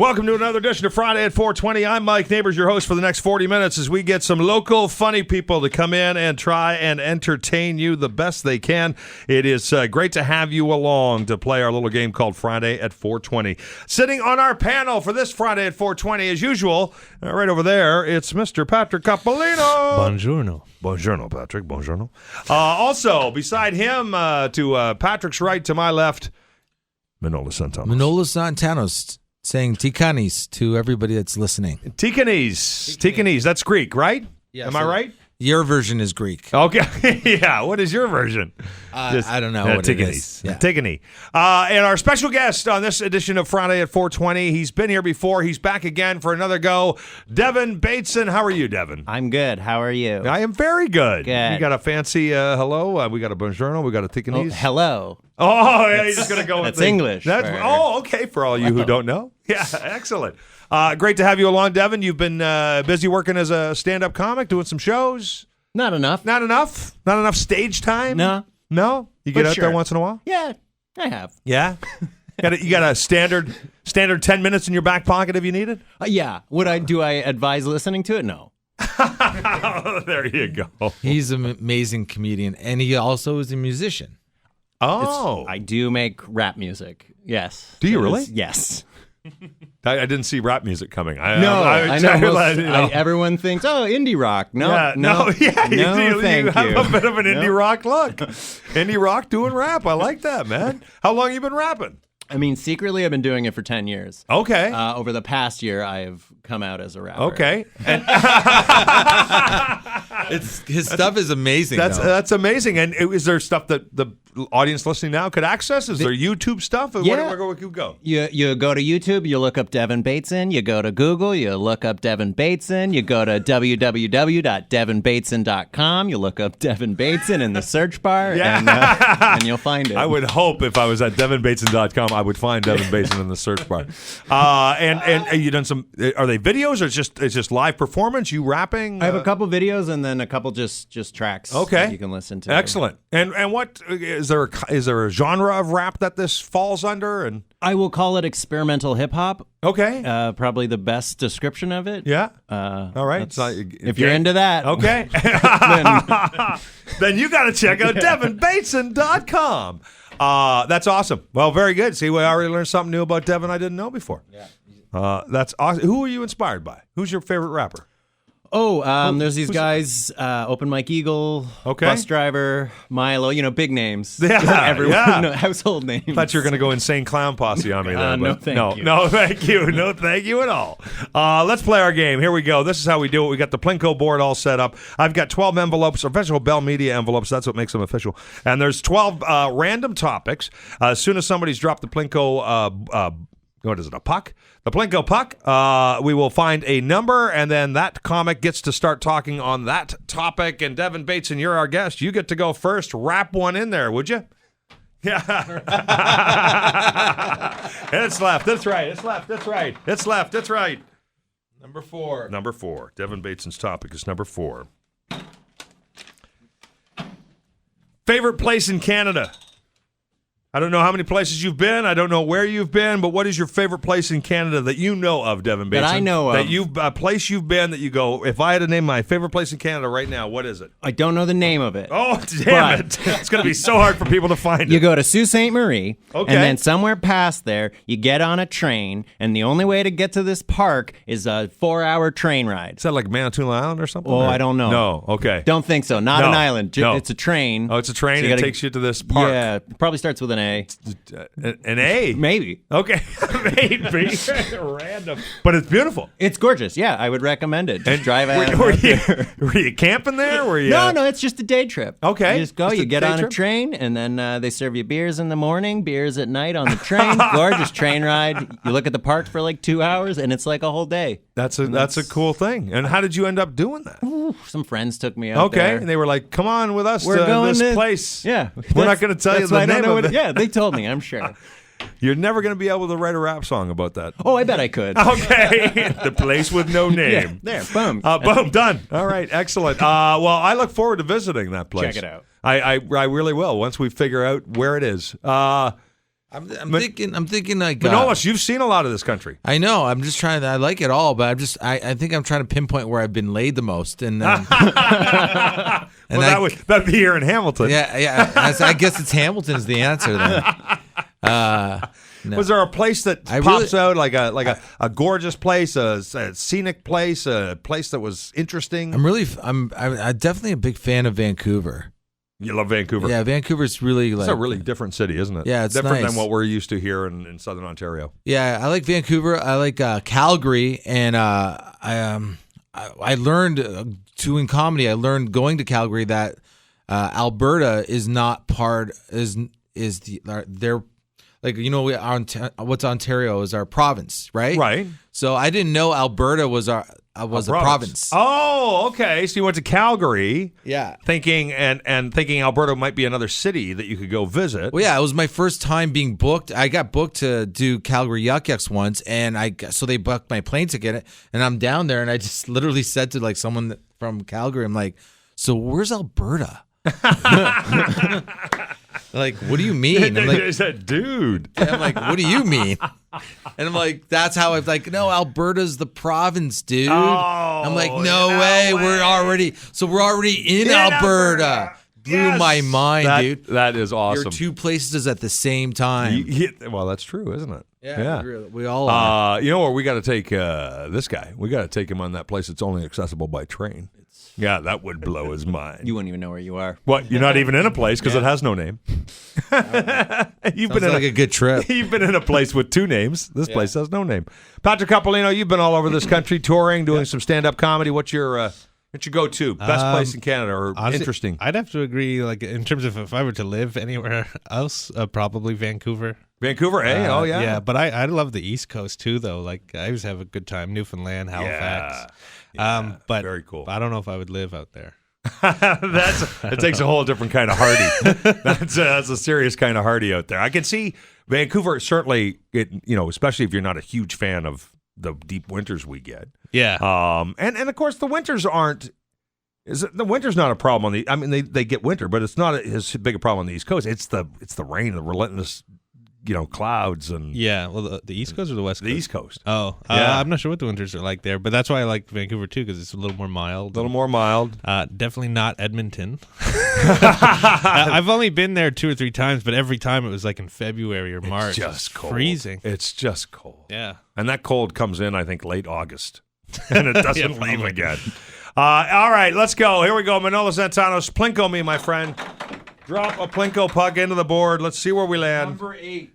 Welcome to another edition of Friday at 420. I'm Mike Neighbors, your host for the next 40 minutes as we get some local funny people to come in and try and entertain you the best they can. It is great to have you along to play our little game called Friday at 420. Sitting on our panel for this Friday at 420, as usual, right over there, it's Mr. Patrick Capolino. Buongiorno. Buongiorno, Patrick. Buongiorno. Also, beside him, to Patrick's right, to my left, Manolis Zontanos. Manolis Zontanos saying tikanis to everybody that's listening. Tikanis. That's Greek, right? Yeah, Am I right? Your version is Greek. Okay. Yeah. What is your version? I don't know what it is. Yeah. Tikani. And our special guest on this edition of Friday at 420, he's been here before. He's back again for another go. Devin Bateson. How are you, Devin? I'm good. How are you? I am very good. Good. You got a fancy hello. We got a buongiorno. We got a tikanis. Oh, hello. Oh, yeah, you're just going to go with That's English. Okay, for all you who don't know. Yeah, excellent. Great to have you along, Devin. You've been busy working as a stand-up comic, doing some shows. Not enough. Not enough? Not enough stage time? No. No? You get out there once in a while? Yeah, I have. Yeah? You got a standard 10 minutes in your back pocket if you need it? Yeah. Do I advise listening to it? No. There you go. He's an amazing comedian, and he also is a musician. Oh. I do make rap music. Yes. Do you really? Yes. I didn't see rap music coming. I know. Everyone thinks, indie rock. No, you thank have a bit of an indie rock look. Indie rock doing rap. I like that, man. How long you been rapping? I mean, secretly, I've been doing it for 10 years. Okay. Over the past year, I have come out as a rapper. Okay. And His stuff is amazing. That's amazing. And is there stuff that the audience listening now could access? Is there YouTube stuff? Yeah. Where you go? You go to YouTube, you look up Devin Bateson. You go to Google, you look up Devin Bateson. You go to www.devinbateson.com. You look up Devin Bateson in the search bar, and you'll find it. I would hope if I was at devinbateson.com, I would find Devin Bateson in the search bar. And you done some? Are they videos or it's just live performance? You rapping? I have a couple videos and then a couple just tracks. Okay, that you can listen to. Excellent. And what is there a genre of rap that this falls under? And I will call it experimental hip hop. Okay, probably the best description of it. Yeah. All right. If you're into that, okay. then you got to check out devinbateson.com. That's awesome. Well, very good. See, we already learned something new about Devin I didn't know before. Yeah. That's awesome. Who are you inspired by? Who's your favorite rapper? There's these guys, Open Mike Eagle, Bus Driver, Milo, big names. Yeah, everyone, household names. I thought you were going to go Insane Clown Posse on me there. No, thank you. No, thank you. No, thank you at all. Let's play our game. Here we go. This is how we do it. We got the Plinko board all set up. I've got 12 envelopes, official Bell Media envelopes. That's what makes them official. And there's 12 random topics. As soon as somebody's dropped the Plinko what is it, a puck? The Plinko puck. We will find a number, and then that comic gets to start talking on that topic. And Devin Bateson, you're our guest. You get to go first. Wrap one in there, would you? Yeah. And it's left. That's right. It's left. That's right. It's left. That's right. Number 4. Number 4. Devin Bateson's topic is number 4. Favorite place in Canada? I don't know how many places you've been. I don't know where you've been, but what is your favorite place in Canada that you know of, Devin Bateson? That I know of. A place you've been that you go, if I had to name my favorite place in Canada right now, what is it? I don't know the name of it. Oh, damn it. It's going to be so hard for people to find it. You go to Sault Ste. Marie, okay, and then somewhere past there, you get on a train, and the only way to get to this park is a 4-hour train ride. Is that like Manitoulin Island or something? Oh, I don't know. No, okay. Don't think so. Not an island. It's a train. Oh, it's a train, and it takes you to this park. Yeah, probably starts with an A. An A? Maybe. Okay. Maybe. Random. But it's beautiful. It's gorgeous. Yeah, I would recommend it. Just drive out. Were you camping there? Were you? No, it's just a day trip. Okay. You just go, you get on a train, and then they serve you beers in the morning, beers at night on the train. Gorgeous train ride. You look at the park for like 2 hours, and it's like a whole day. That's a cool thing. And how did you end up doing that? Ooh, some friends took me out there. And they were like, come on with us to this place. Yeah. We're not going to tell you the name of it. Yeah, they told me, I'm sure. You're never going to be able to write a rap song about that. Oh, I bet I could. Okay. The place with no name. Yeah, there, boom. Boom, done. All right, excellent. Well, I look forward to visiting that place. Check it out. I really will once we figure out where it is. I'm thinking like Manolis, you've seen a lot of this country. I know. I'm just trying to. I like it all, but I think I'm trying to pinpoint where I've been laid the most, and that'd be here in Hamilton. Yeah. I guess it's Hamilton is the answer then. No. Was there a place that pops out like a gorgeous place, a scenic place, a place that was interesting? I'm definitely a big fan of Vancouver. You love Vancouver? Yeah, Vancouver's really it's a really different city, isn't it? Yeah, it's different nice. than what we're used to here in Southern Ontario. Yeah, I like Vancouver. I like Calgary, and I learned doing comedy. I learned going to Calgary that Alberta is not they're like, what's Ontario is our province, right? Right. So I didn't know Alberta was a province. Oh, okay. So you went to Calgary, Yeah. thinking Alberta might be another city that you could go visit. Well, yeah, it was my first time being booked. I got booked to do Calgary Yuck Yucks once, and so they booked my plane ticket, and I'm down there, and I just literally said to like someone from Calgary, I'm like, so where's Alberta? Like, what do you mean? I'm like, I said, dude. I'm like, what do you mean? And I'm like, that's how I'm like, no, Alberta's the province, dude. I'm like, no way. We're already in Alberta. Blew my mind, dude. That is awesome. You're two places at the same time. Well, that's true, isn't it? Yeah. We all are. You know where we got to take this guy? We got to take him on that place that's only accessible by train. Yeah, that would blow his mind. You wouldn't even know where you are. What? You're not even in a place because it has no name. You've been like a good trip. You've been in a place with two names. This place has no name. Patrick Capolino, you've been all over this country touring, doing some stand-up comedy. What's your go-to? Best place in Canada or honestly, interesting? I'd have to agree, like, in terms of if I were to live anywhere else, probably Vancouver. Vancouver, eh? Oh, yeah. Yeah, but I love the East Coast, too, though. Like, I always have a good time. Newfoundland, Halifax. Yeah, but very cool. I don't know if I would live out there. It takes a whole different kind of hardy. That's a serious kind of hardy out there. I can see Vancouver, certainly, especially if you're not a huge fan of the deep winters we get. Yeah. And of course, the winters aren't. The winter's not a problem on the. I mean, they get winter, but it's not as big a problem on the East Coast. It's the rain, the relentless, clouds and. Yeah. Well, the East Coast or the West Coast? The East Coast. Oh, yeah. I'm not sure what the winters are like there, but that's why I like Vancouver too, because it's a little more mild. A little more mild. Definitely not Edmonton. I've only been there 2 or 3 times, but every time it was like in February or March. It's just cold. Freezing. It's just cold. Yeah. And that cold comes in, I think, late August. And it doesn't leave again. All right, let's go. Here we go. Manolis Zontanos. Plinko me, my friend. Drop a Plinko puck into the board. Let's see where we land.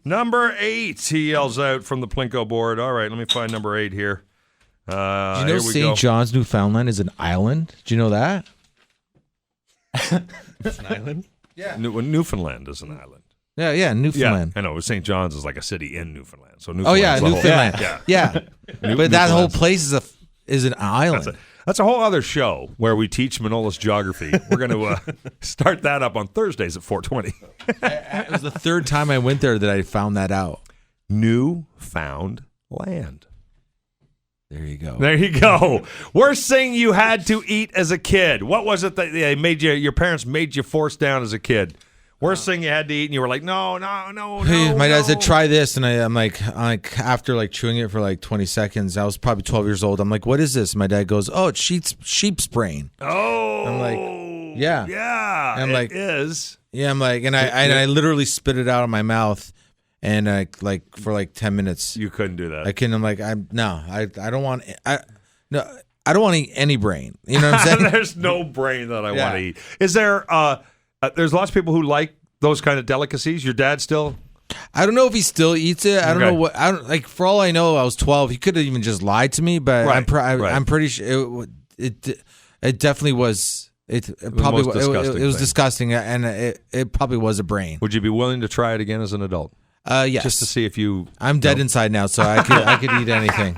Number 8, he yells out from the Plinko board. All right, let me find number 8 here. Do you know St. John's, Newfoundland is an island? Do you know that? It's an island? Yeah. Newfoundland is an island. Yeah, Newfoundland. Yeah, I know. St. John's is like a city in Newfoundland. So Newfoundland. Yeah. But that whole place is an island. That's a whole other show where we teach Manolis geography. We're going to start that up on Thursdays at 4:20. It was the 3rd time I went there that I found that out. Newfound land. There you go. There you go. Worst thing you had to eat as a kid. What was it that they made you? Your parents made you force down as a kid. Worst thing you had to eat, and you were like, no. My dad said, try this, and I'm like, after like chewing it for like 20 seconds, I was probably 12 years old. I'm like, what is this? And my dad goes, oh, it's sheep's brain. Oh. I'm like, yeah. Yeah, and I'm like, it is. Yeah, I'm like, and I literally spit it out of my mouth, and for like 10 minutes. You couldn't do that. I'm like, I don't want, I don't want to eat any brain. You know what I'm saying? There's no brain that I want to eat. Is there, there's lots of people who like those kind of delicacies. Your dad still? I don't know if he still eats it. I don't know what. I don't like. For all I know, I was 12. He could have even just lied to me. But I'm pretty sure it definitely was. It probably was disgusting, and it probably was a brain. Would you be willing to try it again as an adult? Yes. Just to see if you. I'm dead inside now, so I could eat anything.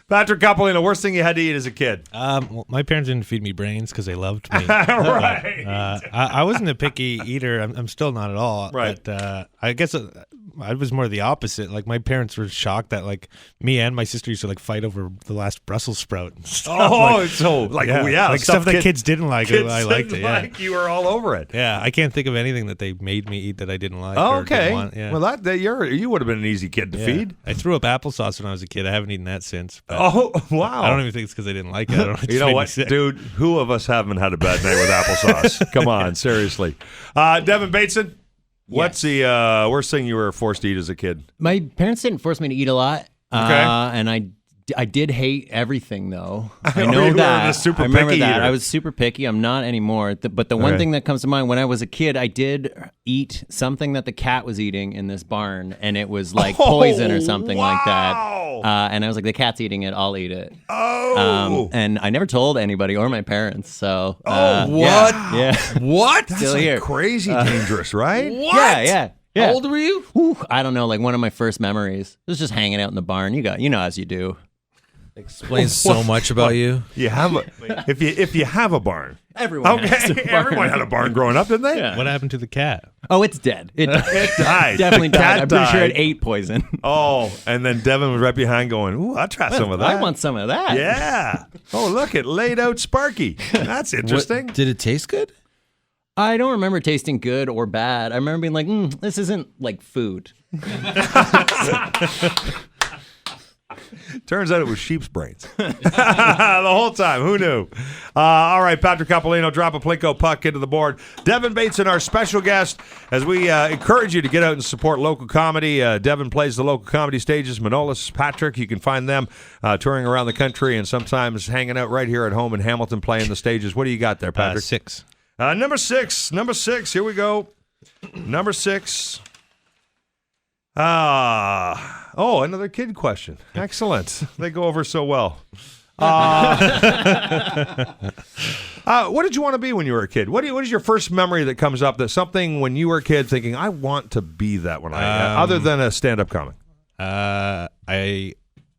Patrick Capolino, worst thing you had to eat as a kid? Well, my parents didn't feed me brains because they loved me. Right. I wasn't a picky eater. I'm still not at all. Right. But I guess I was more the opposite. Like my parents were shocked that like me and my sister used to like fight over the last Brussels sprout. And stuff. Oh, so like like stuff that kids didn't like. I liked it. Yeah, like, you were all over it. Yeah, I can't think of anything that they made me eat that I didn't like. Oh, or okay. didn't want. Yeah. Well, you would have been an easy kid to feed. I threw up applesauce when I was a kid. I haven't eaten that since. Oh, wow. I don't even think it's because I didn't like it. I don't know, it you know what, dude? Who of us haven't had a bad night with applesauce? Come on, seriously. Devin Bateson, what's the worst thing you were forced to eat as a kid? My parents didn't force me to eat a lot. Okay. And I did hate everything, though. I know know you that. were a super I remember picky that. eater. I was super picky. I'm not anymore. But the one thing that comes to mind, when I was a kid, I did eat something that the cat was eating in this barn, and it was like poison or something like that. And I was like, the cat's eating it. I'll eat it. Oh. And I never told anybody or my parents. So. What? Yeah. What? That's Still like here. crazy dangerous, right? What? Yeah. How old were you? Ooh, I don't know. Like one of my first memories. It was just hanging out in the barn. You know as you do. Explains so much about you. You have if you have a barn. Everyone has a barn. Everyone had a barn growing up, didn't they? Yeah. What happened to the cat? Oh, it's dead. It died. Definitely The died. cat I'm pretty sure died. it ate poison. Oh, and then Devin was right behind going, ooh, I'll try some of that. I want some of that. Yeah. Oh, look, it laid out Sparky. That's interesting. Did it taste good? I don't remember tasting good or bad. I remember being like, this isn't like food. Turns out it was sheep's brains. The whole time. Who knew? All right, Patrick Capolino, drop a Plinko puck into the board. Devin Bateson, our special guest, as we encourage you to get out and support local comedy. Devin plays the local comedy stages. Manolis, Patrick, you can find them touring around the country and sometimes hanging out right here at home in Hamilton playing the stages. What do you got there, Patrick? 6. Number six. Here we go. Number 6. Another kid question. Excellent. They go over so well. What did you want to be when you were a kid? What is your first memory that comes up that's something when you were a kid thinking, I want to be that when other than a stand-up comic?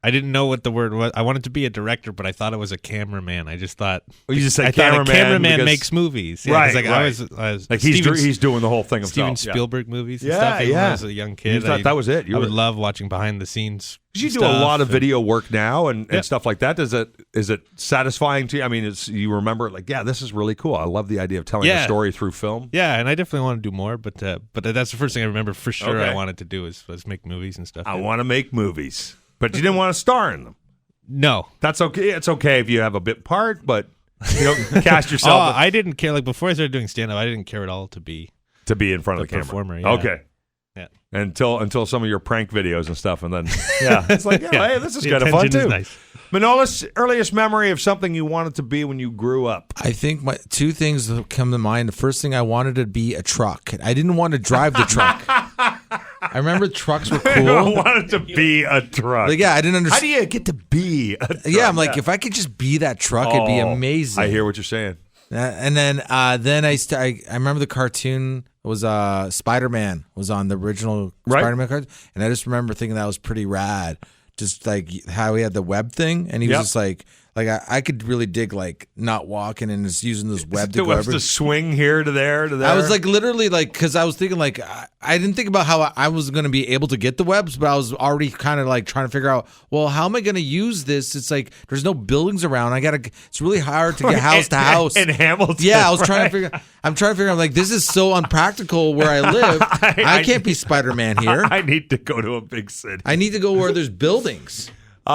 I didn't know what the word was. I wanted to be a director, but I thought it was a cameraman. I just thought you just said I thought a cameraman because, makes movies. Yeah, right, like right. I was like Steven, he's doing the whole thing himself. Steven Spielberg movies and Yeah, stuff. Even when yeah. I was a young kid. You thought that was it. I would love watching behind the scenes. You do a lot of video work now and stuff like that. Is it satisfying to you? I mean, you remember it like, yeah, this is really cool. I love the idea of telling a story through film. Yeah, and I definitely want to do more, but that's the first thing I remember for sure. Okay. I wanted to do was make movies and stuff. I want to make movies, but you didn't want to star in them. No, that's okay. It's okay if you have a bit part, but you don't cast yourself. I didn't care. Like before I started doing stand-up, I didn't care at all to be in front of the camera. Performer, yeah. Okay. Yeah. Until some of your prank videos and stuff, and then it's like, hey, this is The kind of fun attention too. is nice. Manolis, earliest memory of something you wanted to be when you grew up? I think my two things that come to mind. The first thing, I wanted to be a truck. I didn't want to drive the truck. I remember trucks were cool. I wanted to be a truck. Like, yeah, I didn't understand. How do you get to be a truck? Yeah, I'm like, if I could just be that truck, it'd be amazing. I hear what you're saying. And then I remember the cartoon was Spider-Man was on the original Spider-Man cartoon, and I just remember thinking that was pretty rad. Just like how he had the web thing, and he was just like I could really dig like not walking and just using this web to go everywhere. To swing here to there to there. I was like literally like because I was thinking like I didn't think about how I was going to be able to get the webs, but I was already kind of like trying to figure out, well, how am I going to use this? It's like there's no buildings around. It's really hard to get house to house in Hamilton. Yeah, I was trying to figure. I'm trying to figure out like this is so unpractical where I live. I can't be Spider-Man here. I need to go to a big city. I need to go where there's buildings. You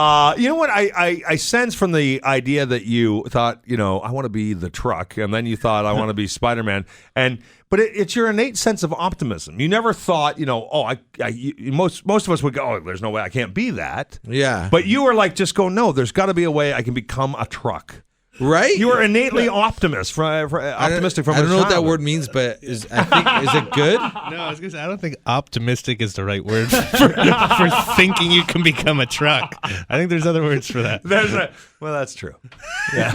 know what? I sense from the idea that you thought, I want to be the truck, and then you thought I want to be Spider-Man, but it's your innate sense of optimism. You never thought, most of us would go, oh, there's no way I can't be that. Yeah. But you were like, just go, no, there's got to be a way I can become a truck. Right? You were innately optimistic from I a don't know childhood. what that word means, but is it good? No, I was gonna say I don't think optimistic is the right word for thinking you can become a truck. I think there's other words for that. Well, that's true. Yeah,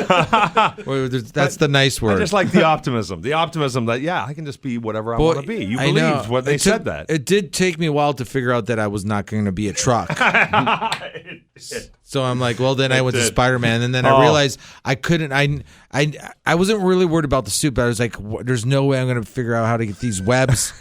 that's the nice word. I just like the optimism. The optimism that I can just be whatever I want to be. You believed when they said that. It did take me a while to figure out that I was not going to be a truck. So I'm like, well, then I went to Spider-Man, and then I realized I couldn't. I wasn't really worried about the suit, but I was like, there's no way I'm going to figure out how to get these webs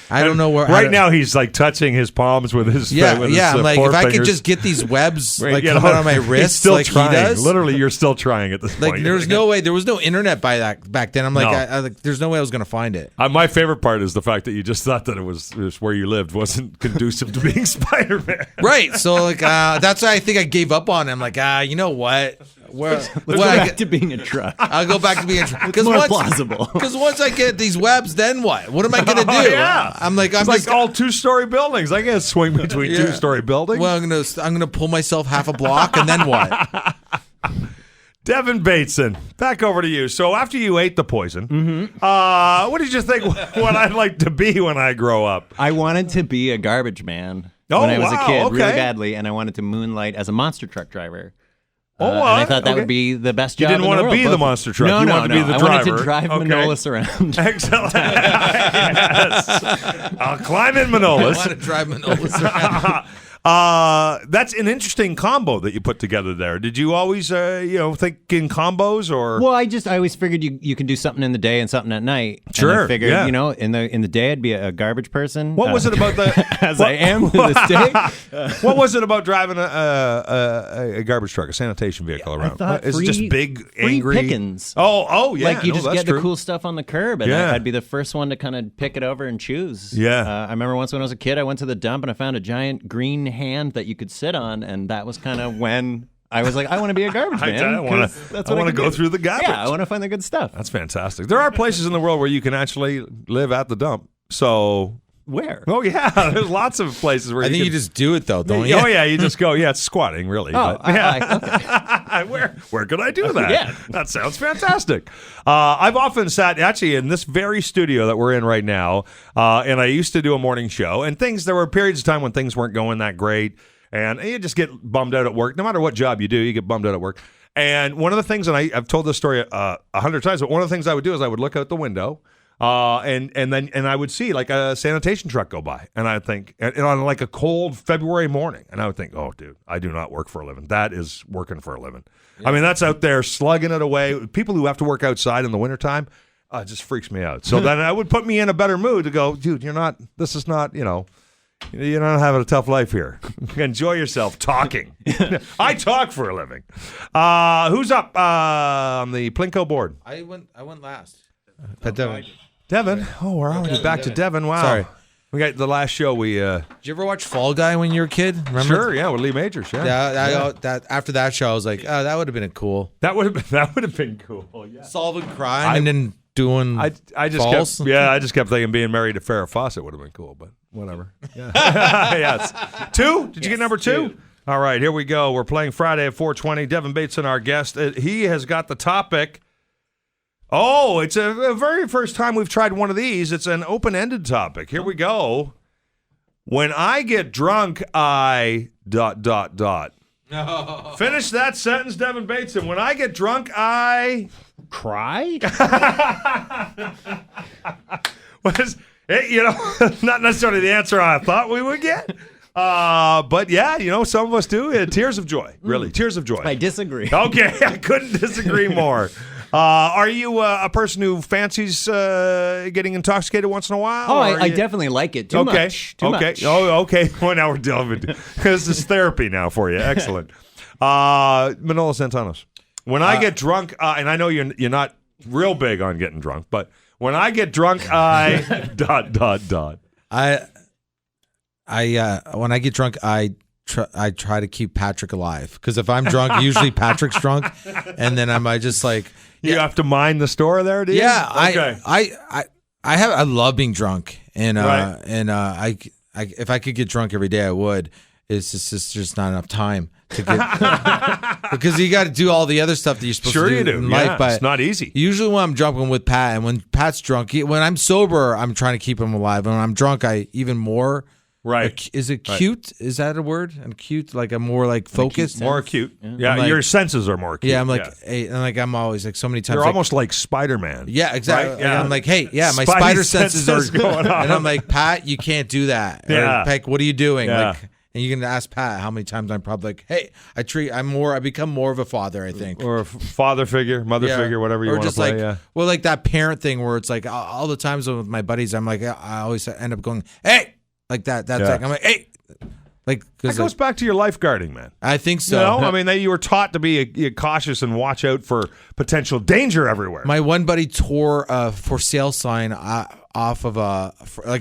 I don't know where. Right now, he's like touching his palms with his with his, I'm like, if I could fingers. just get these webs Right, like coming out on my wrist, still like trying. he does. Literally, you're still trying at this Like point. there's no way. There was no internet back then. I'm like, No. there's no way I was gonna find it. My favorite part is the fact that you just thought that it was where you lived wasn't conducive to being Spider-Man. Right. So like that's why I think I gave up on it. I'm like, you know what? Let's go back to being a truck. I'll go back to being a truck. More plausible. Because once I get these webs, then what? What am I gonna do? I'm like, it's like all 2-story buildings. I can't swing between 2-story buildings. Well, I'm gonna pull myself half a block, and then what? Devin Bateson, back over to you. So after you ate the poison, what did you think what I'd like to be when I grow up? I wanted to be a garbage man when I was a kid, really badly, and I wanted to moonlight as a monster truck driver. And I thought that would be the best job. You didn't want to be the monster truck. You wanted to be the driver. I wanted to drive Manolis around. Excellent. Yes. I'll climb in Manolis. I want to drive Manolis around. That's an interesting combo that you put together there. Did you always, think in combos or? Well, I always figured you can do something in the day and something at night. Sure. And I figured, in the day I'd be a garbage person. What was it about I am to this day. What was it about driving a garbage truck, a sanitation vehicle around? Is it just big, angry pickings? Oh, yeah. Like you just get true. the cool stuff on the curb, and I'd be the first one to kind of pick it over and choose. Yeah. I remember once when I was a kid, I went to the dump and I found a giant green hand that you could sit on, and that was kind of when I was like, I want to be a garbage man. I want to go through the garbage. Yeah, I want to find the good stuff. That's fantastic. There are places in the world where you can actually live at the dump. So where? Oh yeah, there's lots of places where I think you just do it though, don't you? Oh yeah, you just go. Yeah, it's squatting really. Oh, okay. Where could I do that? Yeah, that sounds fantastic. I've often sat actually in this very studio that we're in right now, and I used to do a morning show. And there were periods of time when things weren't going that great, and you just get bummed out at work. No matter what job you do, you get bummed out at work. And one of the things, and I've told this story 100 times, but one of the things I would do is I would look out the window. And I would see like a sanitation truck go by, and I'd think, and on like a cold February morning, and I would think, oh, dude, I do not work for a living. That is working for a living. Yeah. I mean, that's out there slugging it away. People who have to work outside in the wintertime, it just freaks me out. So then I would put me in a better mood to go, dude, you're not having a tough life here. Enjoy yourself talking. I talk for a living. Who's up on the Plinko board? I went last. Devin. Oh, we're already back to Devin. Wow. Sorry. We got the last show. Did you ever watch Fall Guy when you were a kid? Remember? Sure, yeah, with Lee Majors. Yeah. After that show, I was like, oh, that would have been cool. That would have been cool. Yeah. Solving crime and then doing. I just false. I just kept thinking being married to Farrah Fawcett would have been cool, but whatever. Yeah. Yes. 2? Did you get number 2? All right, here we go. We're playing Friday at 4:20. Devin Bateson, our guest. He has got the topic. Oh, it's a very first time we've tried one of these. It's an open-ended topic. Here we go. When I get drunk, I ... No. Finish that sentence, Devin Bateson. When I get drunk, I... Cry? Not necessarily the answer I thought we would get. But yeah, some of us do. Tears of joy, really. Tears of joy. I disagree. Okay, I couldn't disagree more. Are you a person who fancies getting intoxicated once in a while? Oh, I definitely like it. Too much. Too much. Oh, okay. Well, now we're delving. This is therapy now for you. Excellent. Manolis Zontanos. When I get drunk, and I know you're not real big on getting drunk, but when I get drunk, I ... When I get drunk, I try to keep Patrick alive, because if I'm drunk, usually Patrick's drunk, and then I just like you have to mind the store there, do you? Yeah, okay. I love being drunk, and right. I if I could get drunk every day, I would. It's just not enough time to get because you got to do all the other stuff that you're supposed to do in life. But it's not easy. Usually when I'm drunk, I'm with Pat, and when Pat's drunk, when I'm sober, I'm trying to keep him alive. And when I'm drunk, I even more. Right. Is it cute? Right. Is that a word? And acute, like I'm more like focused. More acute. Yeah, like, your senses are more acute. Yeah, I'm like, hey, and like I'm always like so many times. You're like, almost like Spider-Man. Yeah, exactly. Right? Yeah. And I'm like, hey, yeah, my spider senses are going on. And I'm like, Pat, you can't do that. Yeah. Or, Peck, what are you doing? Yeah. Like, And you can ask Pat how many times I'm probably like, hey, I become more of a father, I think. Or a father figure, mother figure, whatever you want to play. Well, like that parent thing where it's like all the times with my buddies, I'm like, I always end up going, hey, like that. That's like, I'm like, hey. Like, that goes back to your lifeguarding, man. I think so. You know? I mean, you were taught to be cautious and watch out for potential danger everywhere. My one buddy tore a for sale sign off of a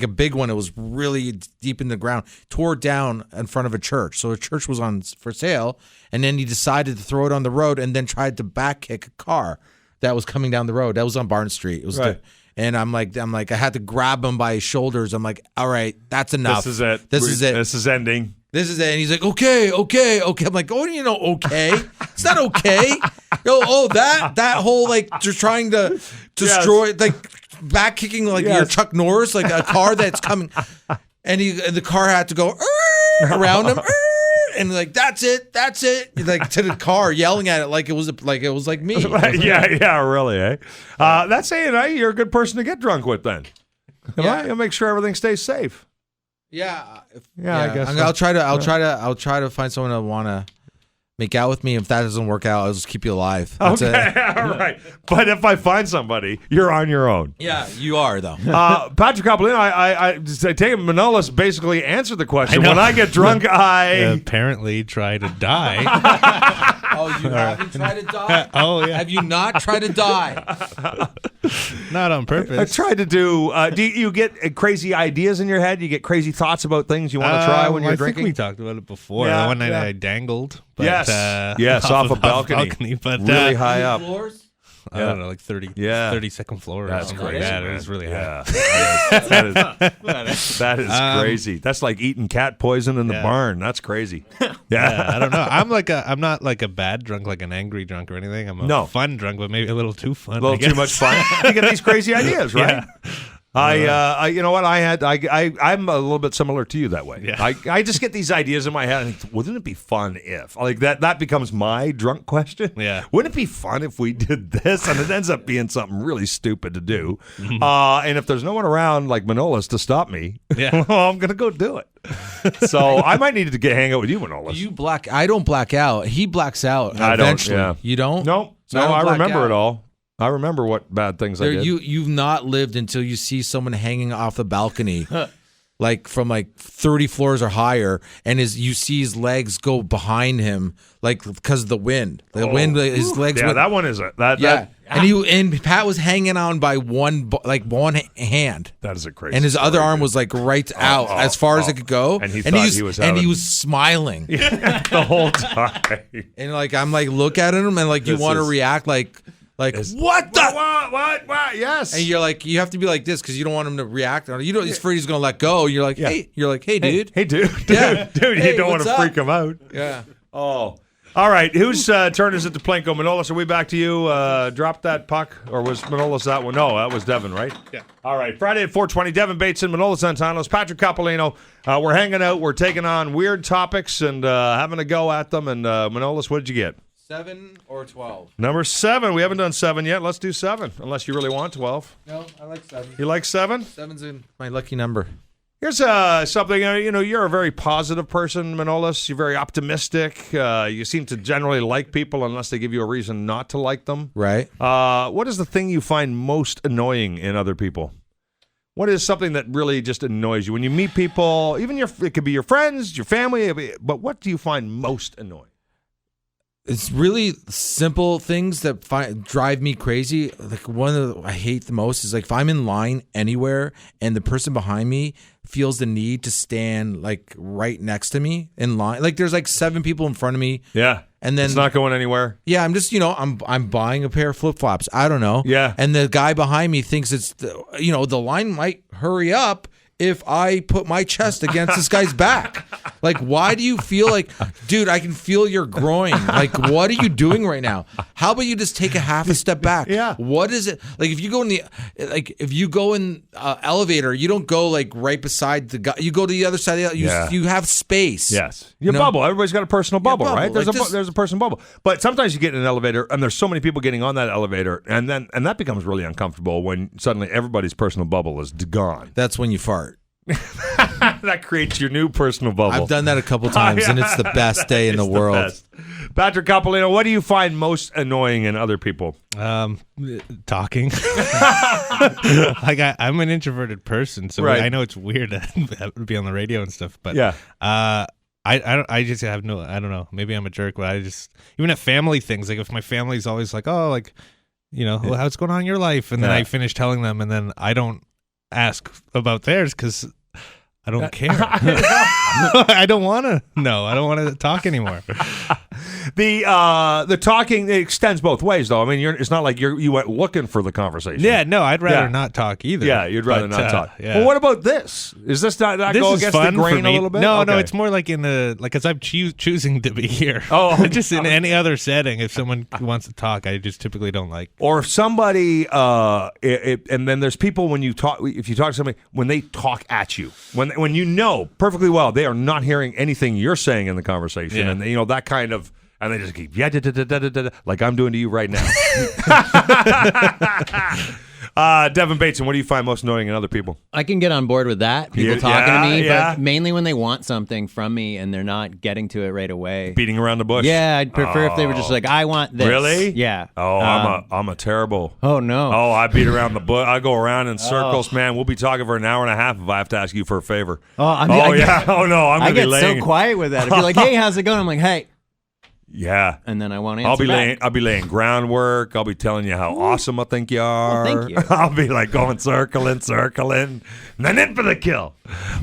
big one. It was really deep in the ground. Tore it down in front of a church. So a church was on for sale, and then he decided to throw it on the road and then tried to back kick a car that was coming down the road. That was on Barn Street. It was right. And I'm like, I had to grab him by his shoulders. I'm like, all right, that's enough. This is it. This is it. This is ending. This is it. And he's like, okay. I'm like, oh, you know, okay. It's not okay. That whole, like, you're trying to destroy, like, back kicking, like, your Chuck Norris, like a car that's coming. And the car had to go around him. And like, that's it, like to the car, yelling at it like it was like me. yeah, really, eh? That's saying, you're a good person to get drunk with, then. Yeah. You'll make sure everything stays safe. Yeah, I guess. I'll try to find someone that want to make out with me. If that doesn't work out, I'll just keep you alive. That's okay, all right. But if I find somebody, you're on your own. Yeah, you are though. Patrick Coppolino, I take it Manolis basically answered the question. When I get drunk, I apparently try to die. Oh, you haven't tried to die? Oh, yeah. Have you not tried to die? Not on purpose. I tried to do you get crazy ideas in your head? You get crazy thoughts about things you want to try when you're drinking? I think we talked about it before. Yeah, one night I dangled. But, yes, off a balcony. But really high up. Floors? I don't know, like 32nd floor. That's or crazy. Like that. It was really high. That is crazy. That's like eating cat poison in the barn. That's crazy. Yeah, I don't know. I'm not like a bad drunk, like an angry drunk or anything. I'm a fun drunk, but maybe a little too fun. A little too much fun. You get these crazy ideas, right? Yeah. You know what? I'm a little bit similar to you that way. Yeah. I just get these ideas in my head. And think, wouldn't it be fun if like that becomes my drunk question? Yeah. Wouldn't it be fun if we did this? And it ends up being something really stupid to do. And if there's no one around like Manolis to stop me, well, I'm gonna go do it. So I might need to hang out with you, Manolis. I don't black out. He blacks out. Eventually. I don't. Yeah. You don't? No. So I remember out. it all. I remember what bad things I did. You've not lived until you see someone hanging off the balcony, like from like 30 floors or higher, and you see his legs go behind him, like because of the wind. The wind, his legs. Yeah, that one is it. And Pat was hanging on by one hand. That is a crazy. And his story, other arm was like right out as far as it could go. And he was smiling the whole time. And like I'm like look at him and like you want to react like what yes. And you're like you have to be like this because you don't want him to react. You know he's afraid he's gonna let go. You're like hey dude. Hey dude. Yeah. Dude, you don't want to freak him out. Yeah. Oh. All right, whose turn is it to Plinko? Manolis, are we back to you? Drop that puck, or was Manolis that one? No, that was Devin, right? Yeah. All right, Friday at 4:20, Devin Bateson, Manolis Zontanos, Patrick Coppolino. We're hanging out. We're taking on weird topics and having a go at them. And Manolis, what did you get? 7 or 12? Number 7. We haven't done 7 yet. Let's do 7, unless you really want 12. No, I like 7. You like 7? 7's in my lucky number. Here's something, you're a very positive person, Manolis. You're very optimistic. You seem to generally like people unless they give you a reason not to like them. Right. What is the thing you find most annoying in other people? What is something that really just annoys you? When you meet people, even it could be your friends, your family, but what do you find most annoying? It's really simple things that drive me crazy. Like one of the I hate the most is like if I'm in line anywhere and the person behind me feels the need to stand like right next to me in line. Like there's like 7 people in front of me. Yeah. And then it's not going anywhere. Yeah, I'm just, I'm buying a pair of flip-flops. I don't know. Yeah. And the guy behind me thinks it's the line might hurry up if I put my chest against this guy's back. Like, why do you feel like, dude, I can feel your groin. Like, what are you doing right now? How about you just take a half a step back? Yeah. What is it? Like, if you go in elevator, you don't go like right beside the guy. You go to the other side. You have space. Yes. Your bubble. Everybody's got a personal bubble, right? There's a personal bubble. But sometimes you get in an elevator and there's so many people getting on that elevator and that becomes really uncomfortable when suddenly everybody's personal bubble is gone. That's when you fart. That creates your new personal bubble. I've done that a couple times, and it's the best day in the world. Best. Patrick Capolino, what do you find most annoying in other people? Talking. Like I'm an introverted person, so I know it's weird to be on the radio and stuff. But I just have no. I don't know. Maybe I'm a jerk, but I just even at family things. Like if my family's always like, oh, like well, how's going on in your life, and then I finish telling them, and then I don't ask about theirs because I don't care. I don't want to know. I don't want to talk anymore. The talking, it extends both ways, though. I mean, it's not like you went looking for the conversation. Yeah, no, I'd rather not talk either. Yeah, you'd rather not talk. Yeah. Well, what about this? Is this not this go is against fun the grain for me. a little bit? No, it's more like because I'm choosing to be here. Oh, okay. Just in any other setting, if someone wants to talk, I just typically don't like. Or if somebody, and then there's people when you talk, if you talk to somebody, when they talk at you, when you know perfectly well they are not hearing anything you're saying in the conversation, and that kind of. And they just keep, like I'm doing to you right now. Devin Bateson, what do you find most annoying in other people? I can get on board with that. People talking to me, but mainly when they want something from me and they're not getting to it right away. Beating around the bush? Yeah, I'd prefer if they were just like, I want this. Really? Yeah. Oh, I'm a terrible. Oh, no. Oh, I beat around the bush. I go around in circles, man. We'll be talking for an hour and a half if I have to ask you for a favor. Oh, yeah. Oh, no. I'm going to be laying. I get so quiet with that. If you're like, hey, how's it going? I'm like, hey. Yeah. And then I want to answer I'll be laying groundwork. I'll be telling you how awesome I think you are. Well, thank you. I'll be like going circling, and then in for the kill.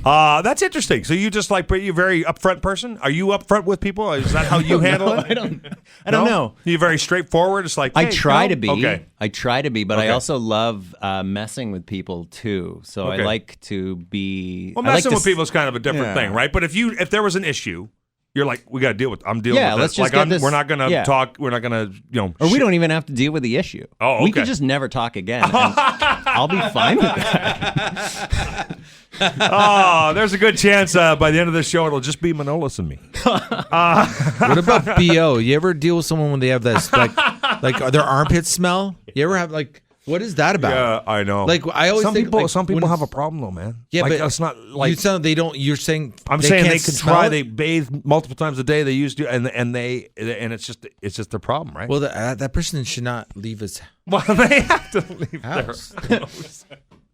That's interesting. So you just you're a very upfront person? Are you upfront with people? Is that how you handle it? I don't know. You're very straightforward? It's like, hey, I try to be. Okay. I try to be, but I also love messing with people too. So I like to be... Well, messing with people is kind of a different thing, right? But if there was an issue... You're like, we got to deal with. I'm dealing with this. Let's just get this. We're not going to talk. We're not going to, Or we don't even have to deal with the issue. Oh, okay. We could just never talk again. And I'll be fine with that. There's a good chance by the end of this show it'll just be Manolis and me. What about BO? You ever deal with someone when they have this like their armpits smell? You ever have what is that about? Yeah, I know. Like I always think some people have a problem though, man. Yeah, but it's not like you sound they don't. You're saying I'm saying they can try. It? They bathe multiple times a day. They used to, and it's just their problem, right? Well, that person should not leave his. Well, they have to leave house. their house.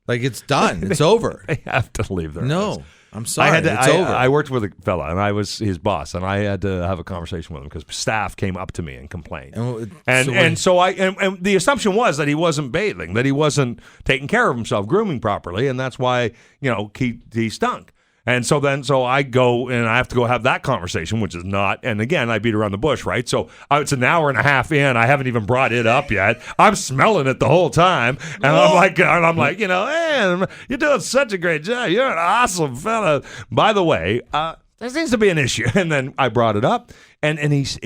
Like it's done. It's over. They have to leave their house. No. I'm sorry. It's over. I worked with a fella, and I was his boss, and I had to have a conversation with him because staff came up to me and complained. And the assumption was that he wasn't bathing, that he wasn't taking care of himself, grooming properly, and that's why he stunk. And so I go and I have to go have that conversation, which is not. And again, I beat around the bush, right? So it's an hour and a half in. I haven't even brought it up yet. I'm smelling it the whole time, and I'm like, hey, you're doing such a great job. You're an awesome fella. By the way, there seems to be an issue. And then I brought it up, and these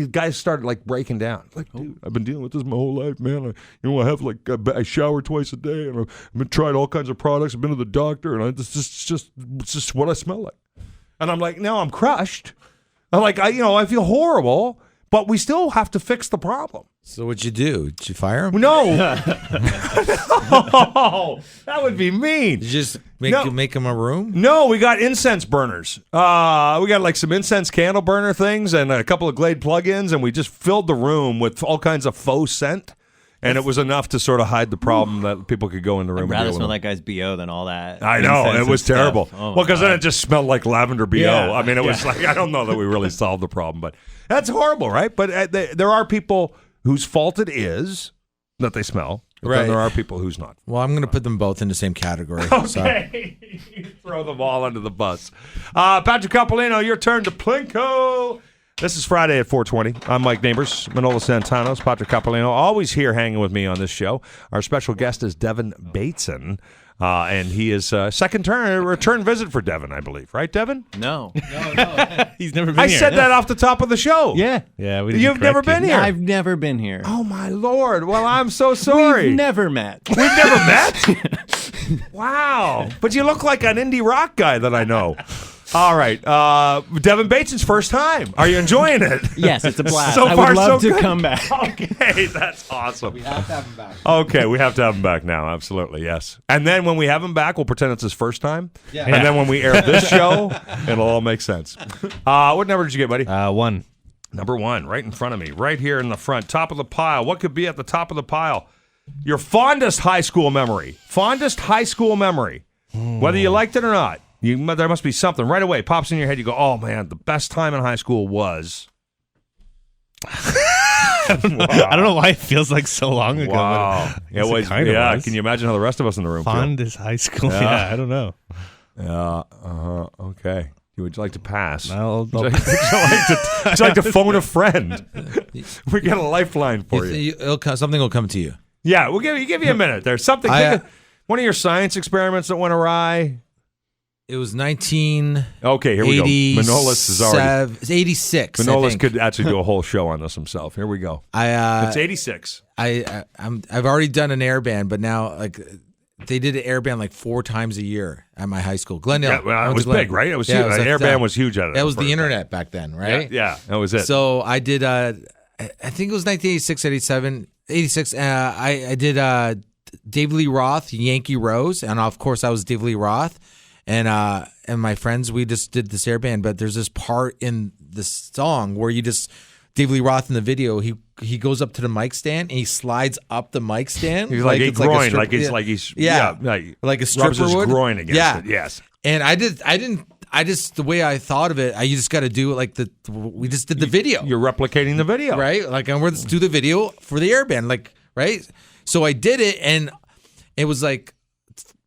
guys started breaking down. Like, dude, I've been dealing with this my whole life, man. I have I shower twice a day, and I've been tried all kinds of products. I've been to the doctor, and it's just what I smell like. And I'm like, no, I'm crushed. I'm like, I feel horrible, but we still have to fix the problem. So what'd you do? Did you fire him? No. No, that would be mean. Did you just make him a room? No, we got incense burners. We got some incense candle burner things and a couple of Glade plug-ins, and we just filled the room with all kinds of faux scent. And it was enough to sort of hide the problem that people could go in the room. I'd rather smell that guy's BO than all that. I know. It was terrible. Oh, well, because then it just smelled like lavender BO. Yeah. I mean, it was I don't know that we really solved the problem, but that's horrible, right? But there are people whose fault it is that they smell. Right. Then there are people who's not. Well, I'm going to put them both in the same category. Okay. Throw them all under the bus. Patrick Capolino, your turn to Plinko. This is Friday at 4:20. I'm Mike Neighbors, Manolis Zontanos, Patrick Capolino, always here hanging with me on this show. Our special guest is Devin Bateson, and he is return visit for Devin, I believe. Right, Devin? No. He's never been here. I said that off the top of the show. Yeah. Yeah. You've never been here? I've never been here. Oh, my Lord. Well, I'm so sorry. We've never met. We've never met? Wow. But you look like an indie rock guy that I know. All right. Devin Bateson's first time. Are you enjoying it? Yes, it's a blast. So I far, would love so to good. come back. Okay, that's awesome. We have to have him back. Okay, we have to have him back now. Absolutely, yes. And then when we have him back, we'll pretend it's his first time. Yeah. And then when we air this show, it'll all make sense. What number did you get, buddy? 1. Number 1, right in front of me, right here in the front, top of the pile. What could be at the top of the pile? Your fondest high school memory. Fondest high school memory. Whether you liked it or not. There must be something right away pops in your head. You go, oh man, the best time in high school was. I don't know why it feels like so long ago. Wow. But it was. Can you imagine how the rest of us in the room feel? Fondest high school. Yeah, I don't know. Okay. Would you like to pass? Would you like to phone a friend? We got a lifeline for you. Something will come to you. Yeah, we'll give you a minute. There's something. One of your science experiments that went awry. It was 19. Okay, here we go. Manolis is already. It's 86. Manolis could actually do a whole show on this himself. Here we go. It's 86. I've already done an airband, but now they did an airband like 4 times a year at my high school, Glendale. Yeah, well, it was big, right? It was huge. Airband was huge at it. That was the internet back then, right? Yeah, that was it. So I did. I think it was 1986, 87, 86. I did David Lee Roth, Yankee Rose, and of course I was David Lee Roth. And my friends, we just did this airband, but there's this part in the song where David Lee Roth in the video, he goes up to the mic stand and he slides up the mic stand. He's like a groin, like he's like a stripper rubs his would. groin against it. Yes. And I just the way I thought of it, you just got to do it like we just did the video. You're replicating the video, right? Like, and let's do the video for the airband, like, right? So I did it, and it was like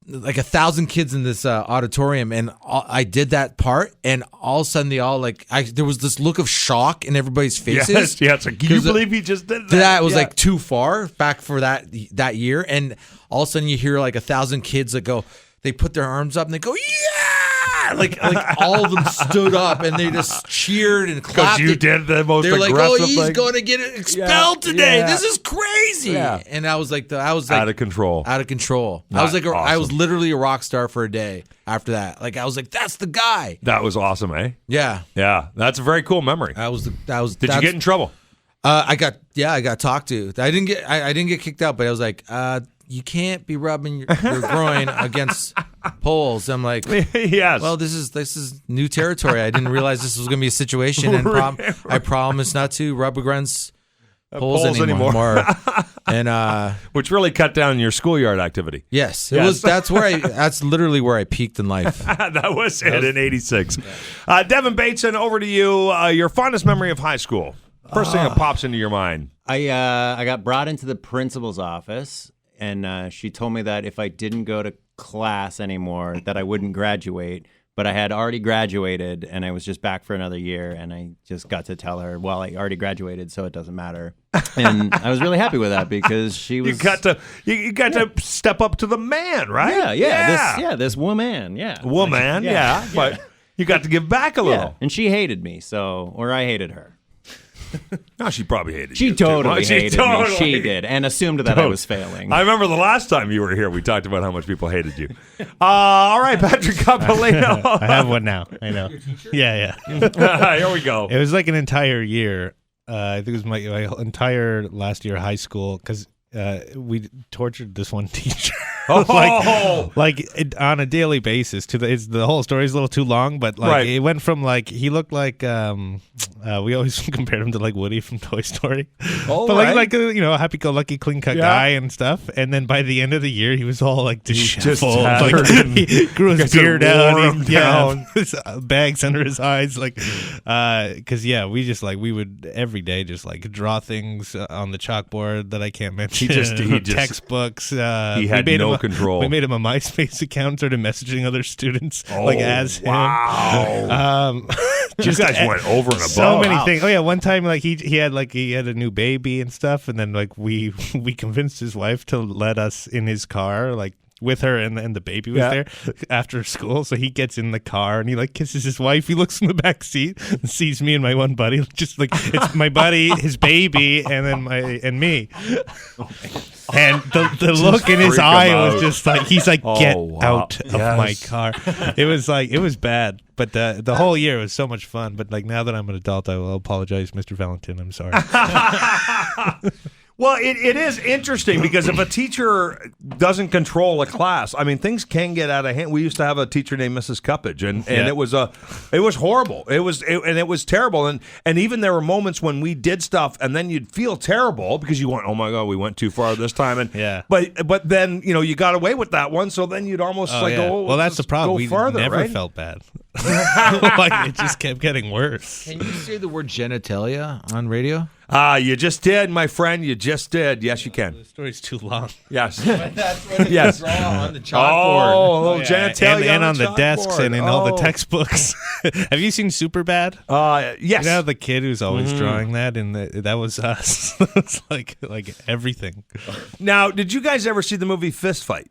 1,000 kids in this auditorium, and I did that part, and all of a sudden they all there was this look of shock in everybody's faces. Yes. Like, can you believe he just did that? That was like too far back for that year, and all of a sudden you hear 1,000 kids that go, they put their arms up and they go, yeah, like all of them stood up and they just cheered and clapped. Because you did the most They're aggressive like, oh, he's thing. going to get expelled today. Yeah. This is crazy. Yeah. And I was like out of control. Out of control. Not I was like, awesome. I was literally a rock star for a day after that. Like, I was like, that's the guy. That was awesome, eh? Yeah. Yeah, that's a very cool memory. Did you get in trouble? I got talked to. I didn't get kicked out, but I was like, you can't be rubbing your groin against poles. I'm like, yes. Well, this is new territory. I didn't realize this was going to be a situation, and I promise not to rub against poles anymore. And which really cut down your schoolyard activity. Yes, it was. That's literally where I peaked in life. That was it in '86. Devin Bateson, over to you. Your fondest memory of high school. First thing that pops into your mind. I got brought into the principal's office, and she told me that if I didn't go to class anymore, that I wouldn't graduate. But I had already graduated, and I was just back for another year, and I just got to tell her, well, I already graduated, so it doesn't matter. And I was really happy with that because she was... You got to step up to the man, right? This woman, yeah. Woman, yeah. But you got to give back a little. Yeah. And she hated me, or I hated her. No, she probably hated you. She totally hated me. She did, and assumed that I was failing. I remember the last time you were here, we talked about how much people hated you. All right, Patrick Capolino. I have one now. I know. Yeah. Here we go. It was like an entire year. I think it was my entire last year of high school because we tortured this one teacher. On a daily basis. The whole story is a little too long, but it went from he looked like we always compared him to Woody from Toy Story, a happy-go-lucky, clean-cut guy and stuff. And then by the end of the year, he was all disheveled. He grew his beard out. His bags under his eyes, because we would every day just draw things on the chalkboard that I can't mention. He just textbooks. He had no control. We made him a MySpace account, started messaging other students as him. Wow. You guys went over and above. So many things. Oh yeah, one time he had a new baby and stuff, and then we convinced his wife to let us in his car with her, and the baby was there after school. So he gets in the car and he like kisses his wife. He looks in the back seat and sees me and my one buddy, just like it's my buddy, his baby, and then me. And the look in his eye was just like he's like, get out of my car. It was bad. But the whole year was so much fun. But like now that I'm an adult, I will apologize, Mr. Valentin. I'm sorry. Well, it is interesting because if a teacher doesn't control a class, I mean, things can get out of hand. We used to have a teacher named Mrs. Cuppage, and it was horrible. It was terrible. And even there were moments when we did stuff, and then you'd feel terrible because you went, oh my God, we went too far this time. And but then you got away with that one, so then you'd almost well, that's the problem. We never felt bad. Like it just kept getting worse. Can you say the word genitalia on radio? You just did, my friend. You just did. Yes, you can. The story's too long. Yes. That's what you draw on the chalkboard. Oh, genitalia and on the desks and in all the textbooks. Have you seen Superbad? Yes. You know the kid who's always drawing that, and that was us. It's like everything. Now, did you guys ever see the movie Fist Fight?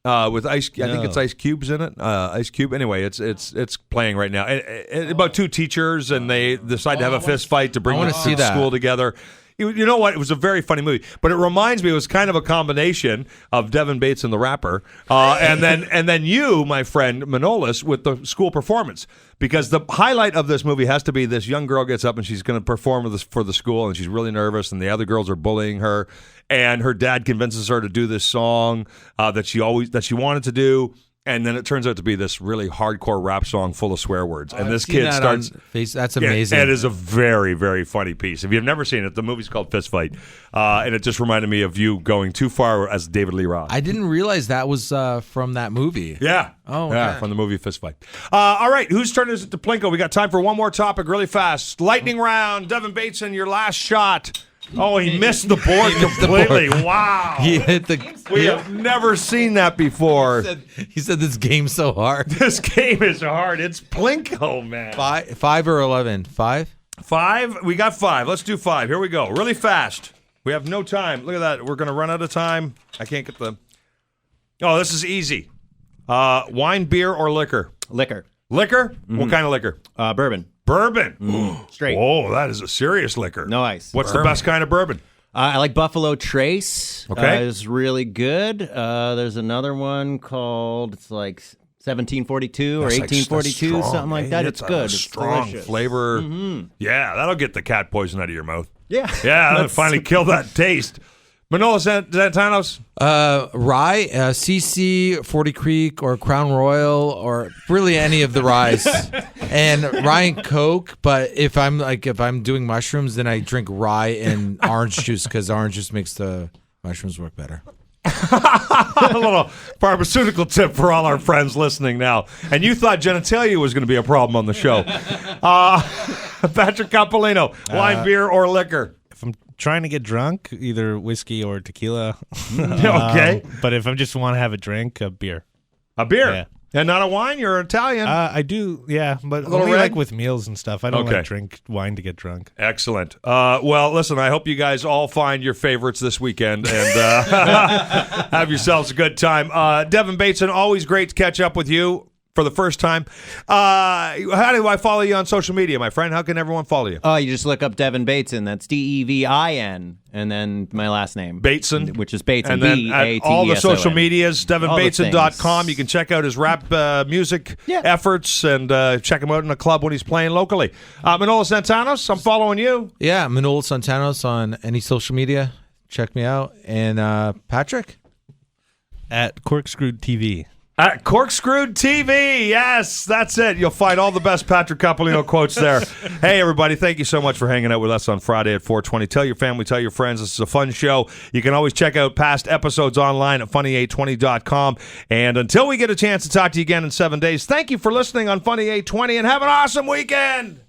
With Ice, I think it's Ice Cube's in it. Ice Cube. Anyway, it's playing right now. About two teachers, and they decide to have a fist fight to bring the school together. You know what? It was a very funny movie, but it reminds me. It was kind of a combination of Devin Bateson, the rapper, and then you, my friend Manolis, with the school performance. Because the highlight of this movie has to be this young girl gets up and she's going to perform for the school, and she's really nervous, and the other girls are bullying her, and her dad convinces her to do this song that she wanted to do. And then it turns out to be this really hardcore rap song full of swear words. And this kid starts... That's amazing. It is a very, very funny piece. If you've never seen it, the movie's called Fist Fight. And it just reminded me of you going too far as David Lee Roth. I didn't realize that was from that movie. Yeah. Oh, okay. Yeah, from the movie Fist Fight. All right, whose turn is it to Plinko? We got time for one more topic really fast. Lightning round. Devin Bateson, your last shot. Oh, he missed the board completely. Wow. He hit We have never seen that before. He said this game's so hard. This game is hard. It's Plinko, man. 5 or 11? 5? 5? We got 5. Let's do 5. Here we go. Really fast. We have no time. Look at that. We're going to run out of time. I can't get the... Oh, this is easy. Wine, beer, or liquor? Liquor. Liquor? Mm-hmm. What kind of liquor? Bourbon. Bourbon. Straight. Oh, that is a serious liquor. No ice. What's the best kind of bourbon? I like Buffalo Trace. Okay. It's really good. There's another one called, it's like 1742 or 1842, something like that. It's good. It's strong delicious. flavor. Mm-hmm. Yeah, that'll get the cat poison out of your mouth. Yeah. Yeah, that'll finally kill that taste. Manolis Zontanos? Rye, CC, 40 Creek, or Crown Royal, or really any of the ryes. And rye and Coke, but if I'm doing mushrooms, then I drink rye and orange juice because orange juice makes the mushrooms work better. A little pharmaceutical tip for all our friends listening now. And you thought genitalia was going to be a problem on the show. Patrick Capolino, wine, beer, or liquor? If I'm trying to get drunk, either whiskey or tequila. Okay. But if I just want to have a drink, a beer. A beer? Yeah. And not a wine? You're Italian. I do, yeah, but only like with meals and stuff. I don't like drink wine to get drunk. Excellent. Well, listen, I hope you guys all find your favorites this weekend and have yourselves a good time. Devin Bateson, always great to catch up with you for the first time. How do I follow you on social media, my friend? How can everyone follow you? Oh, you just look up Devin Bateson. That's Devin, and then my last name. Bateson. Which is Bateson. And then at all the social medias, DevinBateson.com. You can check out his rap music efforts and check him out in a club when he's playing locally. Manolis Zontanos, I'm following you. Yeah, Manolis Zontanos on any social media. Check me out. And Patrick? At Corkscrewed TV. At Corkscrewed TV, yes, that's it. You'll find all the best Patrick Capolino quotes there. Hey, everybody, thank you so much for hanging out with us on Friday at 4:20. Tell your family, tell your friends. This is a fun show. You can always check out past episodes online at funny820.com. And until we get a chance to talk to you again in 7 days, thank you for listening on Funny 820, and have an awesome weekend.